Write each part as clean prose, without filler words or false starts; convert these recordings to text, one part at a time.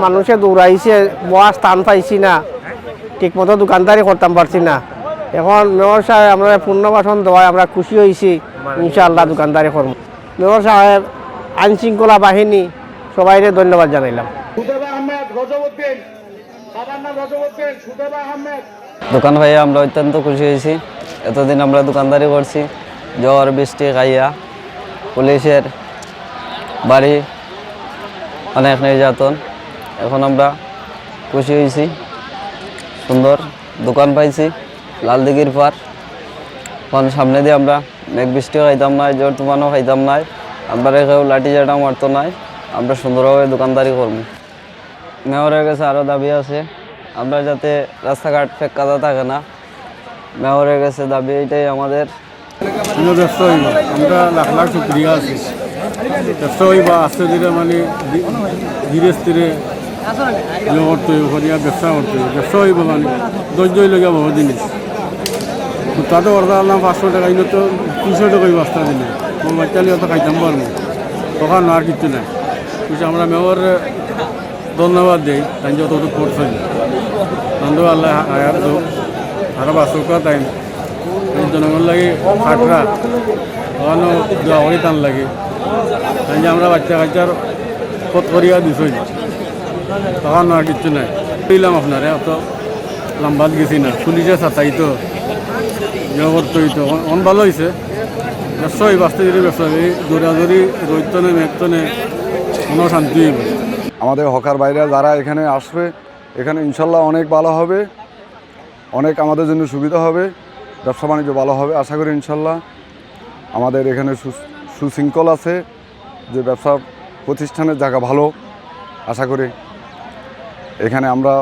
মানুষে দৌড়াইছে, বড় স্থান পাইছি না, ঠিকমতো দোকানদারি করতাম পারছি না। এখন মেয়র সাহেব আমরা পুনর্বাসন দেওয়ায় আমরা খুশি হয়েছি, ইনশাআল্লাহ দোকানদারি করব। মেয়র সাহেব, আইন শৃঙ্খলা বাহিনী সবাইকে ধন্যবাদ জানাইলাম। দোকান ভাইয়া আমরা অত্যন্ত খুশি হয়েছি। এতদিন আমরা দোকানদারি করছি, ঝড় বৃষ্টি খাইয়া, পুলিশের বাড়ি, অনেক নির্যাতন। এখন আমরা খুশি হয়েছি, সুন্দর দোকান পাইছি লালদিঘির পার। এখন সামনে দিয়ে আমরা মেঘ বৃষ্টিও খাইতাম নাই, ঝড় তুফানও খাইতাম নাই, আমরা কেউ লাঠি চাটা মারতো নাই। আমরা সুন্দরভাবে দোকানদারি করবো। মেয়রের কাছে আরও দাবি আছে, আমরা যাতে রাস্তাঘাট ফেক্কাদা থাকে না। মেয়রের কাছে দাবি এইটাই আমাদের। ব্যস্ত হইব, আমরা লাখ লাখ শুক্রিয়া আছি। ব্যস্ত হইবা আস্তে ধীরে, মানে ধীরে স্থিরে করতে হইব, করিয়া ব্যবসা করতে হইব। ব্যবসা হইব মানে ধৈর্য লগা বহু জিনিস। তাতে অর্ডার আনলাম 500 টাকা, ইনো তো 300 টাকাই বস্তা দিলে আমার বাচ্চালি অত খাইতাম পারবো, তখন আর কিছু নাই। কিন্তু আমরা মেয়র ধন্যবাদ দিই, তাই যতটুকু করছেন ধন্যবাদ। আল্লাহ আয়ার দো আরো বাসকা তাই জনগণ লাগে খাটরা তখনও দোয়া করি টান লাগে। তাই যে আমরা বাচ্চা কাচ্চার পথ করিয়া দিছই, তখন আর কিচ্ছু নাই। দিলাম আপনারে, অত লম্বাত গেছি না, পুলিশে সাঁচাইতো করতো, অন ভালো হয়েছে। ব্যবসায়ী বাঁচতে দিলে ব্যবসায়ী দৌড়াদৌড়ি রৈতনে মেঘতনে কোনো শান্তি হইব। আমাদের হকার বাইরে যারা এখানে আসবে, এখানে ইনশাল্লাহ অনেক ভালো হবে, অনেক আমাদের জন্য সুবিধা হবে, ব্যবসা বাণিজ্য ভালো হবে আশা করি ইনশাল্লাহ। আমাদের এখানে সুশৃঙ্খল আছে, যে ব্যবসা প্রতিষ্ঠানের জায়গা ভালো আশা করি। এখানে আমরা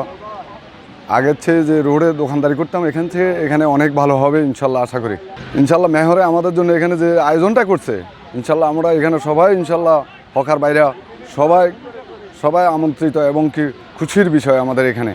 আগের চেয়ে যে রোডে দোকানদারি করতাম, এখান থেকে এখানে অনেক ভালো হবে ইনশাল্লাহ আশা করি। ইনশাল্লাহ মেহরে আমাদের জন্য এখানে যে আয়োজনটা করছে, ইনশাল্লাহ আমরা এখানে সবাই ইনশাল্লাহ হকার বাইরা সবাই আমন্ত্রিত এবং কি খুশির বিষয় আমাদের এখানে।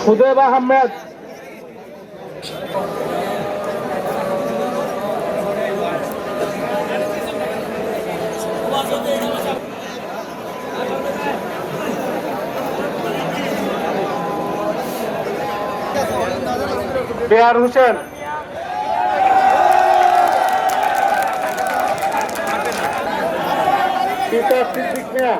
খুদেব আহমেদ, বেয়ার হোসেন, সিদ্দিক মিয়া।